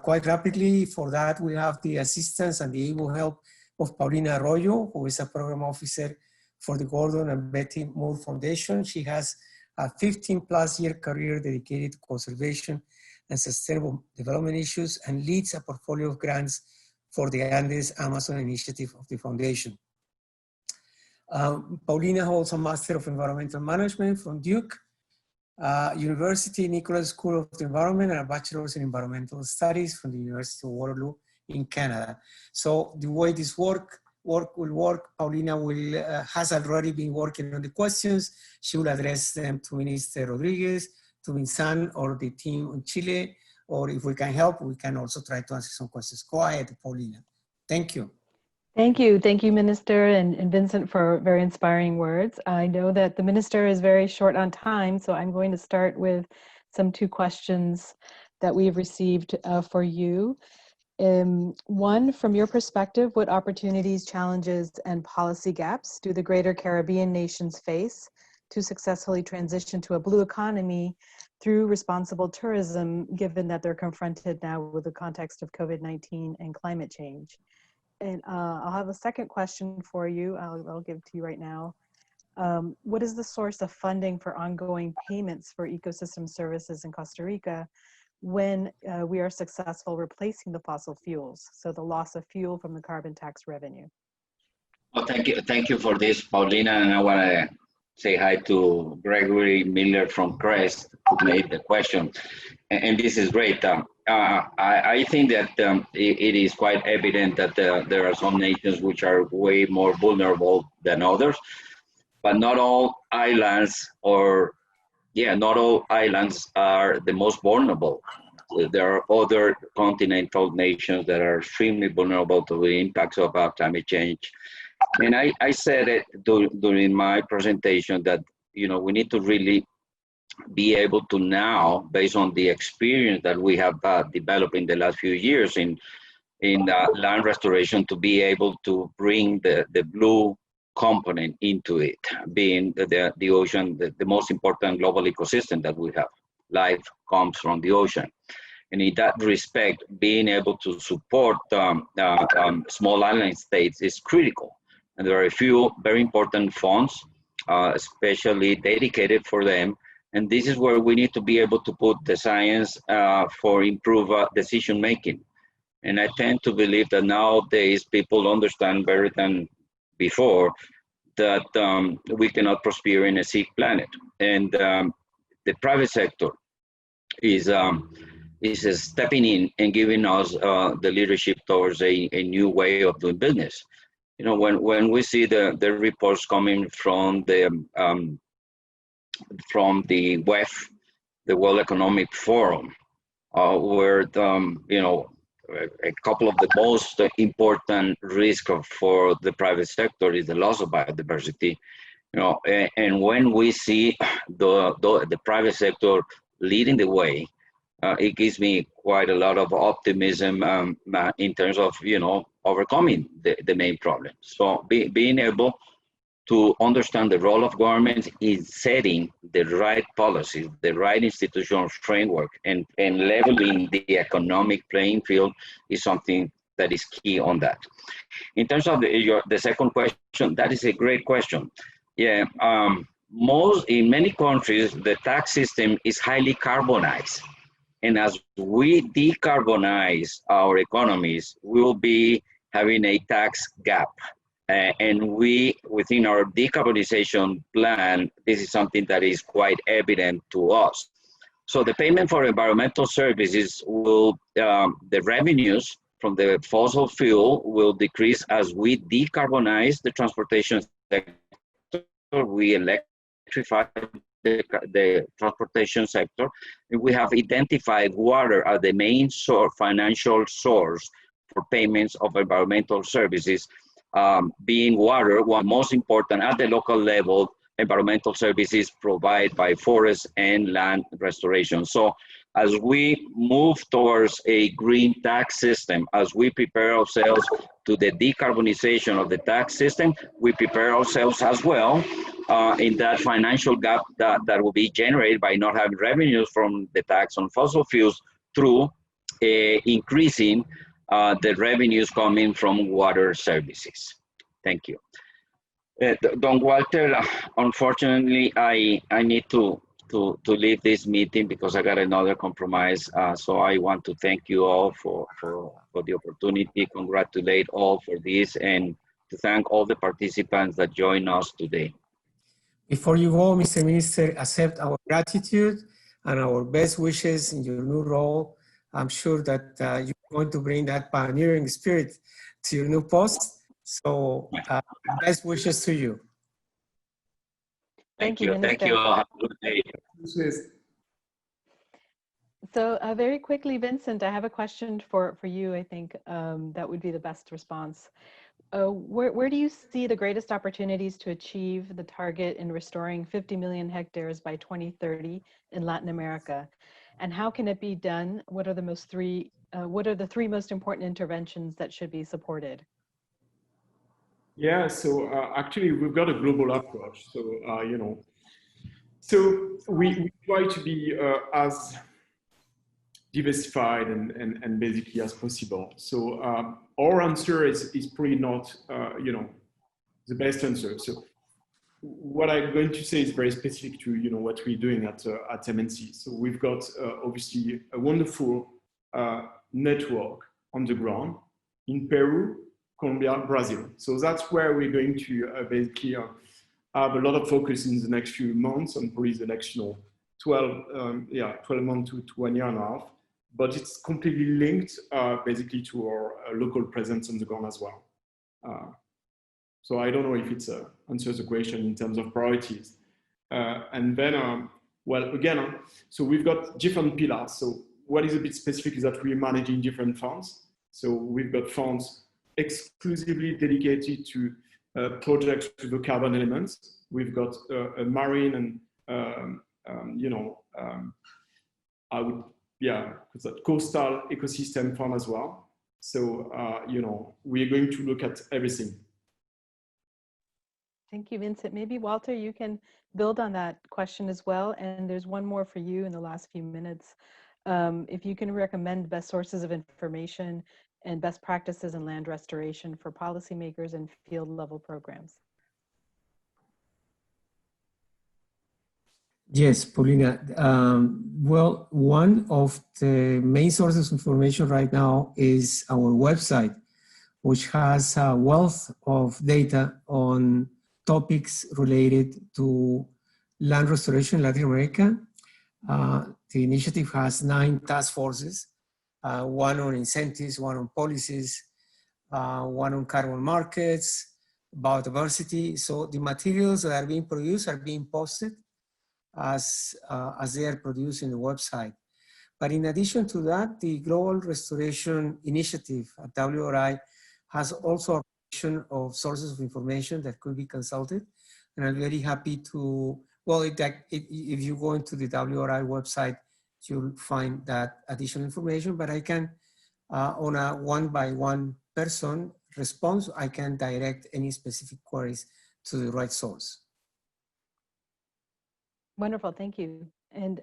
quite rapidly. For that, we have the assistance and the able help of Paulina Arroyo, who is a program officer for the Gordon and Betty Moore Foundation. She has a 15-plus-year career dedicated to conservation and sustainable development issues, and leads a portfolio of grants for the Andes Amazon initiative of the foundation. Paulina holds a Master of Environmental Management from Duke University Nicholas School of the Environment, and a bachelor's in environmental studies from the University of Waterloo in Canada. So the way this will work, Paulina has already been working on the questions. She will address them to Minister Rodriguez, to Vincent, or the team in Chile, or if we can help, we can also try to answer some questions. Go ahead, Paulina. Thank you. Thank you, Minister and Vincent, for very inspiring words. I know that the Minister is very short on time, so I'm going to start with two questions that we've received for you. One, from your perspective, what opportunities, challenges, and policy gaps do the greater Caribbean nations face to successfully transition to a blue economy through responsible tourism, given that they're confronted now with the context of COVID-19 and climate change? And I'll have a second question for you. I'll give to you right now. What is the source of funding for ongoing payments for ecosystem services in Costa Rica when we are successful replacing the fossil fuels? So the loss of fuel from the carbon tax revenue. Well, thank you for this, Paulina. And I want to say hi to Gregory Miller from Crest, who made the question. And this is great. I think that it is quite evident that there are some nations which are way more vulnerable than others, but not all islands are the most vulnerable. There are other continental nations that are extremely vulnerable to the impacts of climate change. And I said it during my presentation that, we need to really be able to now, based on the experience that we have developed in the last few years in land restoration, to be able to bring the blue component into it, being the ocean, the most important global ecosystem that we have. Life comes from the ocean. And in that respect, being able to support small island states is critical. And there are a few very important funds, especially dedicated for them. And this is where we need to be able to put the science for improved decision making. And I tend to believe that nowadays people understand better than before that we cannot prosper in a sick planet. And the private sector is stepping in and giving us the leadership towards a new way of doing business. When we see the reports coming from the WEF, the World Economic Forum, where a couple of the most important risks for the private sector is the loss of biodiversity. And when we see the private sector leading the way, it gives me quite a lot of optimism in terms of overcoming the main problem. So being able to understand the role of government in setting the right policies, the right institutional framework, and leveling the economic playing field is something that is key on that. In terms of the second question, that is a great question. Yeah, in many countries, the tax system is highly carbonized. And as we decarbonize our economies, we will be having a tax gap. And within our decarbonization plan, this is something that is quite evident to us. So the payment for environmental services the revenues from the fossil fuel will decrease as we decarbonize the transportation sector, we electrify the transportation sector, and we have identified water as the main financial source for payments of environmental services, being water, one most important at the local level, environmental services provided by forest and land restoration. So as we move towards a green tax system, as we prepare ourselves to the decarbonization of the tax system, we prepare ourselves as well in that financial gap that will be generated by not having revenues from the tax on fossil fuels through increasing the revenues coming from water services. Thank you. Don Walter, unfortunately, I need to leave this meeting because I got another compromise. So I want to thank you all for the opportunity, congratulate all for this, and to thank all the participants that joined us today. Before you go, Mr. Minister, accept our gratitude and our best wishes in your new role. I'm sure that you're going to bring that pioneering spirit to your new post. So best wishes to you. Thank Thank you, you. Thank Minister. you. Have a good day. So very quickly, Vincent, I have a question for you. I think that would be the best response. Where do you see the greatest opportunities to achieve the target in restoring 50 million hectares by 2030 in Latin America? And how can it be done? What are the three most important interventions that should be supported? Yeah, so actually we've got a global approach. So, so we try to be as diversified and basically as possible. So our answer is probably not, the best answer. So what I'm going to say is very specific to, what we're doing at MNC. So we've got obviously a wonderful network on the ground in Peru, Colombia, Brazil. So that's where we're going to basically have a lot of focus in the next few months and probably the next, 12 months to 1 year and a half. But it's completely linked basically to our local presence on the ground as well. So I don't know if it answers the question in terms of priorities. And then, well, again, so we've got different pillars. So what is a bit specific is that we're managing different funds. So we've got funds exclusively dedicated to projects with the carbon elements. We've got a marine and, coastal ecosystem fund as well. So, we're going to look at everything. Thank you, Vincent. Maybe Walter, you can build on that question as well. And there's one more for you in the last few minutes. If you can recommend best sources of information and best practices in land restoration for policymakers and field level programs. Yes, Paulina. Well, one of the main sources of information right now is our website, which has a wealth of data on topics related to land restoration in Latin America. The initiative has 9 task forces, one on incentives, one on policies, one on carbon markets, biodiversity. So the materials that are being produced are being posted as they are produced in the website. But in addition to that, the Global Restoration Initiative at WRI has also a collection of sources of information that could be consulted. And I'm very happy to, well, if you go into the WRI website, you'll find that additional information, but I can, on a one-by-one person response, I can direct any specific queries to the right source. Wonderful, thank you. And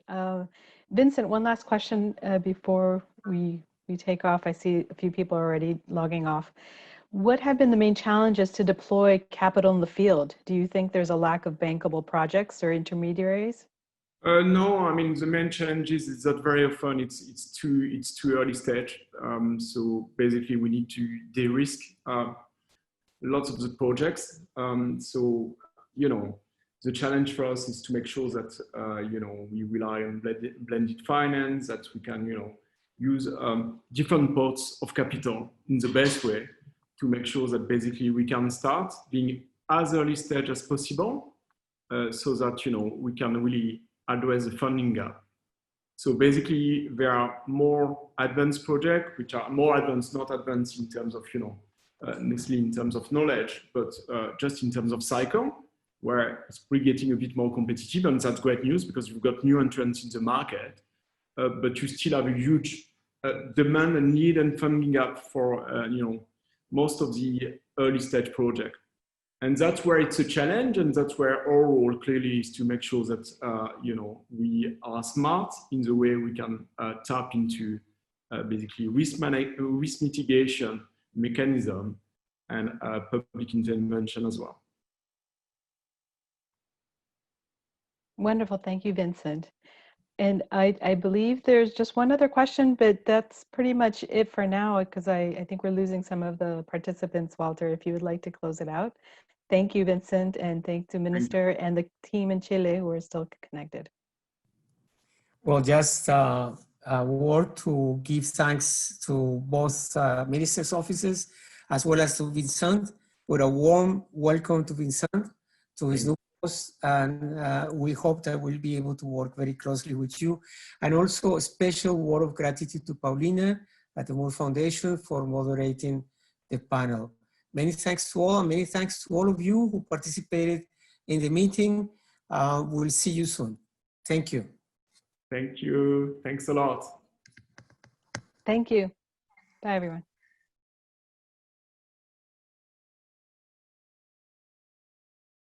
Vincent, one last question before we take off. I see a few people already logging off. What have been the main challenges to deploy capital in the field? Do you think there's a lack of bankable projects or intermediaries? No, I mean, the main challenges is that very often it's too early stage. So basically we need to de-risk lots of the projects. So, the challenge for us is to make sure that, we rely on blended finance, that we can, use different pots of capital in the best way to make sure that basically we can start being as early stage as possible so that, we can really address the funding gap. So basically there are more advanced projects, which are more advanced, not advanced in terms of, necessarily in terms of knowledge, but just in terms of cycle, where it's probably getting a bit more competitive, and that's great news because you've got new entrants in the market, but you still have a huge demand and need and funding gap for, most of the early stage project. And that's where it's a challenge, and that's where our role clearly is to make sure that, we are smart in the way we can tap into basically risk mitigation mechanism and public intervention as well. Wonderful, thank you, Vincent. And I believe there's just one other question, but that's pretty much it for now, because I think we're losing some of the participants. Walter, if you would like to close it out. Thank you, Vincent, and thanks to Minister and the team in Chile who are still connected. Well, just a word to give thanks to both ministers' offices as well as to Vincent, with a warm welcome to Vincent, to his new post, and we hope that we'll be able to work very closely with you. And also a special word of gratitude to Paulina at the Moore Foundation for moderating the panel. Many thanks to all, and many thanks to all of you who participated in the meeting. We'll see you soon. Thank you. Thank you. Thanks a lot. Thank you. Bye, everyone.